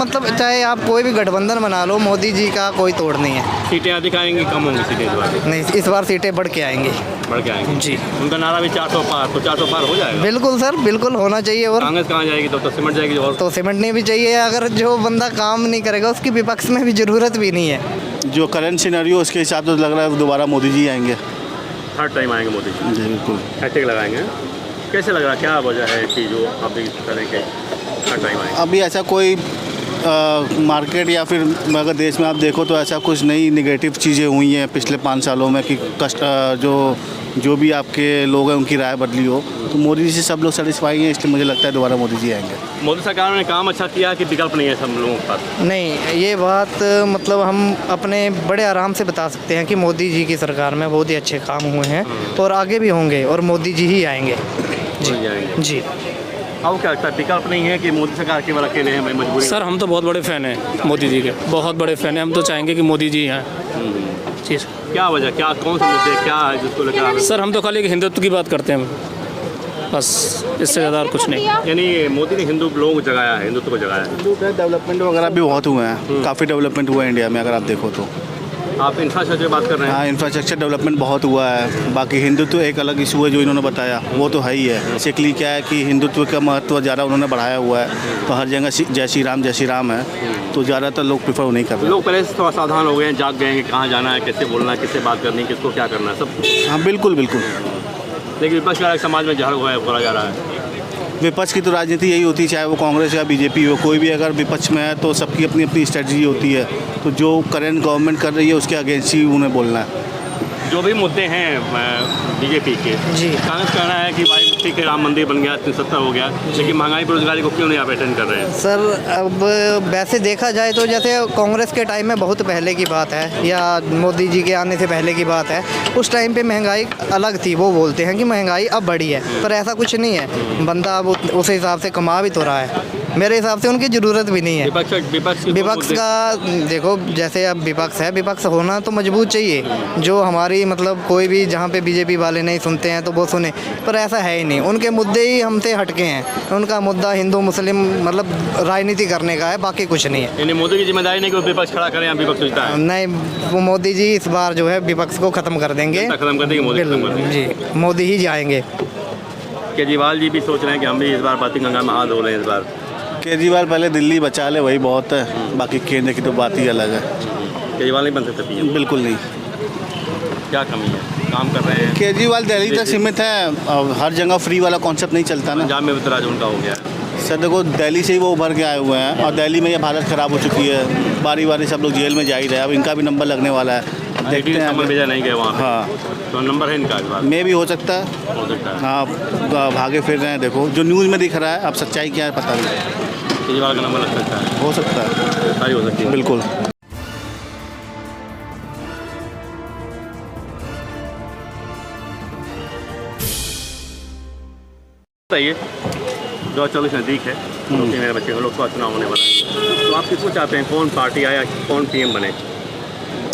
मतलब चाहे आप कोई भी गठबंधन बना लो, मोदी जी का कोई तोड़ नहीं है। सीटें अधिक आएंगी कम होंगी सीटें इस बार? नहीं, इस बार सीटें बढ़ के आएंगी। बढ़ के आएंगी जी। उनका नारा भी 400 पार, तो 400 पार हो जाएगा। बिल्कुल सर, बिल्कुल होना चाहिए। और कांग्रेस कहाँ जाएगी? तो सिमट जाएगी। और तो सिमटनी भी चाहिए। अगर जो बंदा काम नहीं करेगा उसकी विपक्ष में भी ज़रूरत भी नहीं है। जो करंट सिनेरियो उसके हिसाब से लग रहा है दोबारा मोदी जी आएंगे। थर्ड टाइम आएंगे मोदी जी? जी बिल्कुल। हैशटैग लगाएंगे। कैसे लग रहा है, क्या वजह है कि जो आप इस तरह के थर्ड टाइम आएंगे? अभी ऐसा कोई मार्केट या फिर अगर देश में आप देखो तो ऐसा कुछ नई निगेटिव चीज़ें हुई हैं पिछले 5 सालों में कि जो भी आपके लोग हैं उनकी राय बदली हो, तो मोदी जी से सब लोग सेटिस्फाई हैं, इसलिए मुझे लगता है दोबारा मोदी जी आएंगे। मोदी सरकार ने काम अच्छा किया कि विकल्प नहीं है सब लोगों के पास? नहीं, ये बात मतलब हम अपने बड़े आराम से बता सकते हैं कि मोदी जी की सरकार में बहुत ही अच्छे काम हुए हैं और आगे भी होंगे और मोदी जी ही आएंगे। जी जी। अब क्या लगता है, विकल्प नहीं है कि मोदी सरकार केवल अकेले हैं मजबूरी? सर हम तो बहुत बड़े फ़ैन हैं मोदी जी के, बहुत बड़े फ़ैन हैं। हम तो चाहेंगे कि मोदी जी हैं। जी सर। क्या वजह, क्या कौन से मुद्दे क्या है जिसको लेकर? सर हम तो खाली एक हिंदुत्व की बात करते हैं, बस इससे ज़्यादा और कुछ नहीं। यानी मोदी ने हिंदू लोगों को जगाया है, हिंदुत्व को जगाया है। डेवलपमेंट वगैरह भी बहुत हुए हैं, काफ़ी डेवलपमेंट हुआ है इंडिया में अगर आप देखो तो। आप इंफ्रास्ट्रक्चर की बात कर रहे हैं? हाँ, इंफ्रास्ट्रक्चर डेवलपमेंट बहुत हुआ है। बाकी हिंदुत्व एक अलग इशू है जो इन्होंने बताया, वो तो है ही है। बेसिकली क्या है कि हिंदुत्व का महत्व ज़्यादा उन्होंने बढ़ाया हुआ है, तो हर जगह जय श्री राम है, तो ज़्यादातर लोग प्रेफर नहीं कर रहे। लोग पहले से थोड़ा सावधान हो गए हैं, जाग गए हैं कि कहाँ जाना है, कैसे बोलना है, किससे बात करनी है, किसको क्या करना है सब। हाँ बिल्कुल बिल्कुल। लेकिन विपक्ष का समाज में जहर बोला जा रहा है। विपक्ष की तो राजनीति यही होती है, चाहे वो कांग्रेस या बीजेपी हो, कोई भी अगर विपक्ष में है तो सबकी अपनी अपनी स्ट्रेटजी होती है। तो जो करंट गवर्नमेंट कर रही है उसके अगेंस्ट ही उन्हें बोलना है। जो भी मुद्दे हैं बीजेपी के, जी। कांग्रेस कहना है कि भाई ठीक है, राम मंदिर बन गया, 370 हो गया, लेकिन महंगाई बेरोजगारी को क्यों नहीं आप अटेंड कर रहे हैं? सर अब वैसे देखा जाए तो जैसे कांग्रेस के टाइम में बहुत पहले की बात है या मोदी जी के आने से पहले की बात है, उस टाइम पे महंगाई अलग थी। वो बोलते हैं कि महंगाई अब बढ़ी है, पर ऐसा कुछ नहीं है। बंदा अब उस हिसाब से कमा भी तो रहा है। मेरे हिसाब से उनकी ज़रूरत भी नहीं है। विपक्ष का देखो, जैसे अब विपक्ष है, विपक्ष होना तो मजबूत चाहिए। जो हमारी मतलब कोई भी जहाँ पे बीजेपी वाले नहीं सुनते हैं तो वो सुने, पर ऐसा है ही नहीं। उनके मुद्दे ही हमसे हटके हैं। उनका मुद्दा हिंदू मुस्लिम मतलब राजनीति करने का है, बाकी कुछ नहीं है। यानी मोदी की जिम्मेदारी नहीं कि विपक्ष खड़ा करें, विपक्ष सोचता है? नहीं, वो मोदी जी इस बार जो है विपक्ष को ख़त्म कर देंगे। खत्म कर देंगे मोदी, खत्म कर देंगे। जी, मोदी ही जाएंगे। केजरीवाल जी भी सोच रहे हैं कि हम भी इस बार बाती गंगा में हाथ धो लें इस बार। केजरीवाल पहले दिल्ली बचा ले, वही बहुत है, बाकी केंद्र की तो बात ही अलग है। केजरीवाल नहीं बन सकते पीएम? बिल्कुल नहीं। क्या कमी है, काम कर रहे हैं? केजरीवाल दिल्ली तक सीमित है, हर जगह फ्री वाला कॉन्सेप्ट नहीं चलता ना। पंजाब में भी तो राज उनका हो गया। सर देखो, दिल्ली से ही वो उभर के आए हुए हैं और दिल्ली में ये हालत ख़राब हो चुकी है। बारी बारी सब लोग जेल में जा ही रहे हैं, अब इनका भी नंबर लगने वाला है। देखते हैं, नंबर भेजा नहीं गए वहाँ। हाँ, तो नंबर है इनका इस बार? में भी हो सकता है। हो सकता है। हाँ, भागे फिर रहे हैं। देखो जो न्यूज़ में दिख रहा है, अब सच्चाई क्या है पता नहीं। केजरीवाल का नंबर लग सकता है? हो सकता है, सारी हो सकती है। बिल्कुल। बताइए, 2024 नज़दीक है, क्योंकि मेरे बच्चे का लोकसभा चुनाव होने वाला है, तो आप किसको चाहते हैं, कौन पार्टी आए या कौन पीएम बने?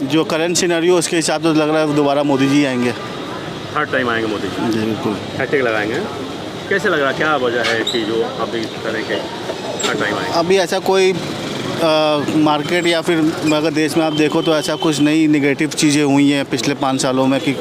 जो करंट सिनेरियो उसके हिसाब से लग रहा है दोबारा मोदी जी आएंगे। थर्ड टाइम आएंगे मोदी जी? जी बिल्कुल। हैशटैग लगाएंगे। कैसे लग रहा है, क्या वजह है कि जो आप इस तरह के थर्ड टाइम आएंगे? अभी ऐसा कोई मार्केट या फिर अगर देश में आप देखो तो ऐसा कुछ नई निगेटिव चीज़ें हुई हैं पिछले 5 सालों में कि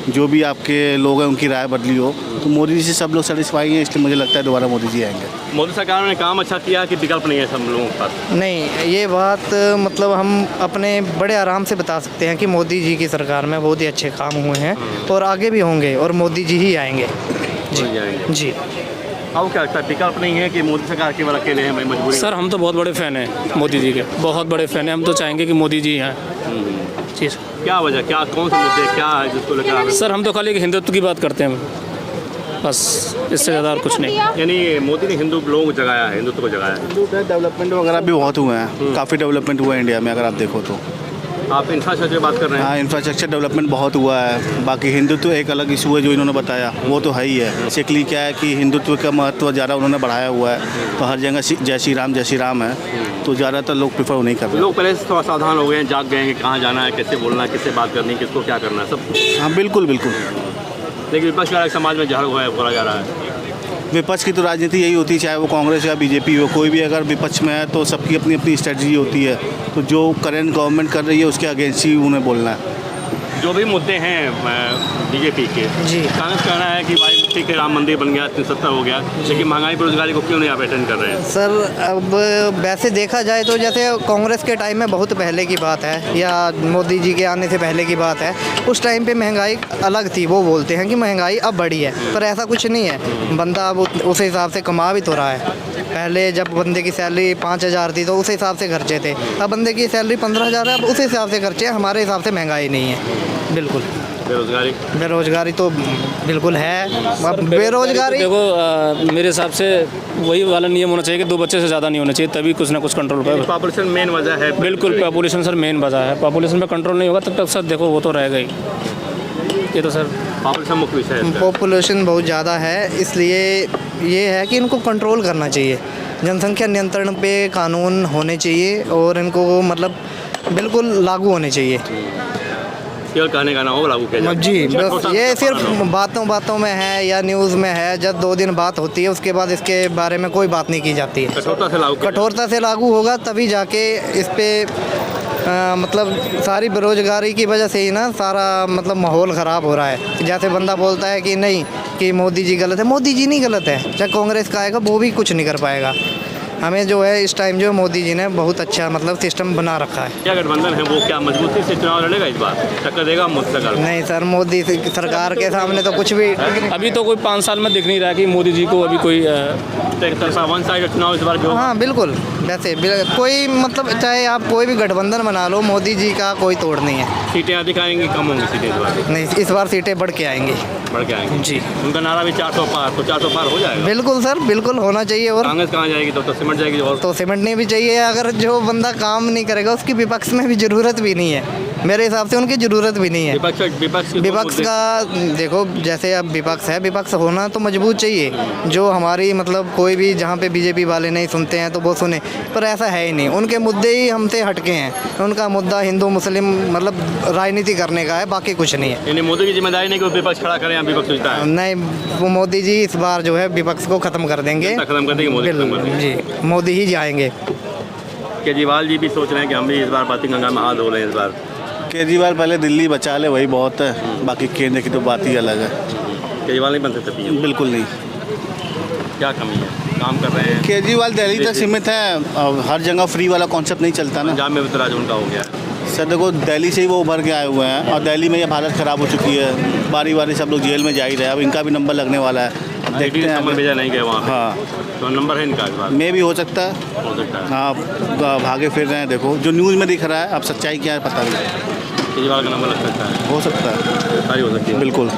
जो भी आपके लोग हैं उनकी राय बदली हो, तो मोदी जी से सब लोग सेटिस्फाई हैं, इसलिए मुझे लगता है दोबारा मोदी जी आएंगे। मोदी सरकार ने काम अच्छा किया कि विकल्प नहीं है सब लोगों के पास? नहीं, ये बात मतलब हम अपने बड़े आराम से बता सकते हैं कि मोदी जी की सरकार में बहुत ही अच्छे काम हुए हैं और आगे भी होंगे और मोदी जी ही आएंगे। जी जी। अब क्या लगता है, विकल्प नहीं है कि मोदी सरकार केवल अकेले हैं मजबूरी? सर हम तो बहुत बड़े फ़ैन हैं मोदी जी के, बहुत बड़े फ़ैन हैं। हम तो चाहेंगे कि मोदी जी हैं। जी सर। क्या वजह, क्या कौन से मुद्दे क्या है जिसको लेकर? सर हम तो खाली एक हिंदुत्व की बात करते हैं, बस इससे ज़्यादा और कुछ नहीं। यानी मोदी ने हिंदू लोगों को जगाया है, हिंदुत्व को जगाया है। डेवलपमेंट वगैरह भी बहुत हुए हैं, काफ़ी डेवलपमेंट हुआ है इंडिया में अगर आप देखो तो। आप इंफ्रास्ट्रक्चर की बात कर रहे हैं? हाँ, इंफ्रास्ट्रक्चर डेवलपमेंट बहुत हुआ है। बाकी हिंदुत्व एक अलग इशू है जो इन्होंने बताया, वो तो है ही है। बेसिकली क्या है कि हिंदुत्व का महत्व ज़्यादा उन्होंने बढ़ाया हुआ है, तो हर जगह जय श्री राम है, तो ज़्यादातर लोग प्रेफर नहीं कर रहे। लोग पहले से थोड़ा सावधान हो गए हैं, जाग गए हैं कि कहाँ जाना है, कैसे बोलना है, किससे बात करनी है, किसको क्या करना है सब। हाँ बिल्कुल बिल्कुल। लेकिन विपक्ष का समाज में जहर बोला जा रहा है। विपक्ष की तो राजनीति यही होती है, चाहे वो कांग्रेस या बीजेपी हो, कोई भी अगर विपक्ष में है तो सबकी अपनी अपनी स्ट्रेटजी होती है। तो जो करंट गवर्नमेंट कर रही है उसके अगेंस्ट ही उन्हें बोलना है। जो भी मुद्दे हैं बीजेपी के, जी। कांग्रेस कहना है कि भाई ठीक है, राम मंदिर बन गया, 370 हो गया, लेकिन महंगाई बेरोजगारी को क्यों नहीं आप अटेंड कर रहे हैं? सर अब वैसे देखा जाए तो जैसे कांग्रेस के टाइम में बहुत पहले की बात है या मोदी जी के आने से पहले की बात है, उस टाइम पे महंगाई अलग थी। वो बोलते हैं कि महंगाई अब बढ़ी है, पर ऐसा कुछ नहीं है। बंदा अब उस हिसाब से कमा भी तो रहा है। पहले जब बंदे की सैलरी 5,000 थी तो उस हिसाब से खर्चे थे, अब बंदे की सैलरी 15,000 है, अब उस हिसाब से खर्चे हैं। हमारे हिसाब से महंगाई नहीं है। बिल्कुल बेरोजगारी तो बिल्कुल है। अब बेरोजगारी देखो मेरे हिसाब से वही वाला नियम होना चाहिए कि 2 बच्चे से ज़्यादा नहीं होना चाहिए, तभी कुछ ना कुछ कंट्रोल पर। पॉपुलेशन मेन वजह है। बिल्कुल पॉपुलेशन सर मेन वजह है। पॉपुलेशन पे कंट्रोल नहीं होगा तब तक सर देखो वो तो रहेगा ही। ये तो सर पॉपुलेशन मुख्य विषय है। पॉपुलेशन बहुत ज़्यादा है, इसलिए ये है कि इनको कंट्रोल करना चाहिए। जनसंख्या नियंत्रण पे कानून होने चाहिए और इनको मतलब बिल्कुल लागू होने चाहिए। केवल कहने का ना हो, लागू किया जाए। जी, बस ये सिर्फ बातों में है या न्यूज़ में है। जब 2 दिन बात होती है उसके बाद इसके बारे में कोई बात नहीं की जाती है। कठोरता से लागू होगा तभी जाके इस पे मतलब सारी बेरोजगारी की वजह से ही ना सारा मतलब माहौल ख़राब हो रहा है। जैसे बंदा बोलता है कि नहीं कि मोदी जी गलत है, मोदी जी नहीं गलत है। चाहे कांग्रेस का आएगा वो भी कुछ नहीं कर पाएगा। हमें जो है इस टाइम जो मोदी जी ने बहुत अच्छा मतलब सिस्टम बना रखा है। क्या गठबंधन है वो क्या मजबूती से चुनाव लड़ेगा इस बार? टक्कर देगा मोदी सरकार? नहीं सर, मोदी सरकार के सामने तो कुछ भी अभी तो कोई 5 साल में दिख नहीं रहा कि मोदी जी को अभी कोई वन साइड चुनाव इस बार? हाँ बिल्कुल। वैसे कोई मतलब चाहे आप कोई भी गठबंधन बना लो, मोदी जी का कोई तोड़ नहीं है। सीटें अधिक आएंगी कम होंगी सीटें इस बार? नहीं, इस बार सीटें बढ़ के आएंगी। बढ़ के आएंगी जी। उनका नारा भी 400 पार, तो 400 पार हो जाएगा। बिल्कुल सर, बिल्कुल होना चाहिए। और कांग्रेस कहाँ जाएगी? तो सिमट जाएगी। और तो सिमटनी भी चाहिए। अगर जो बंदा काम नहीं करेगा उसकी विपक्ष में भी ज़रूरत भी नहीं है। मेरे हिसाब से उनकी ज़रूरत भी नहीं है। विपक्ष का देखो, जैसे अब विपक्ष है, विपक्ष होना तो मजबूत चाहिए। जो हमारी मतलब कोई भी जहाँ पे बीजेपी वाले नहीं सुनते हैं तो वो सुने, पर ऐसा है ही नहीं। उनके मुद्दे ही हमसे हटके हैं। उनका मुद्दा हिंदू मुस्लिम मतलब राजनीति करने का है, बाकी कुछ नहीं है। यानी मोदी की जिम्मेदारी नहीं कि विपक्ष खड़ा करें, विपक्ष सोचता है? नहीं, वो मोदी जी इस बार जो है विपक्ष को ख़त्म कर देंगे। खत्म कर देंगे मोदी जी, मोदी ही जाएंगे। केजरीवाल जी भी सोच रहे हैं कि हम भी इस बार बाती गंगा में हाथ धो रहे हैं इस बार। केजरीवाल पहले दिल्ली बचा ले, वही बहुत है। बाकी केंद्र की तो बात ही अलग है। केजरीवाल नहीं बन सकते पीएम? बिल्कुल नहीं। क्या कमी है? काम कर रहे हैं। केजरीवाल दिल्ली तक सीमित है, हर जगह फ्री वाला कॉन्सेप्ट नहीं चलता ना। पंजाब में भी तो राज उनका हो गया है। सर देखो, दिल्ली से ही वो उभर के आए हुए हैं और दिल्ली में ये हालत ख़राब हो चुकी है। बारी बारी सब लोग जेल में जा ही रहे हैं। अब इनका भी नंबर लगने वाला है, देखते हैं। नंबर भेजा नहीं गया वहाँ पे। हाँ, तो नंबर है इनका इस बार? में भी हो सकता है। हो सकता है। हाँ, भागे फिर रहे हैं। देखो जो न्यूज़ में दिख रहा है, अब सच्चाई क्या है पता नहीं। केजरीवाल का नंबर लग सकता है? हो सकता है, सारी हो सकती है। बिल्कुल।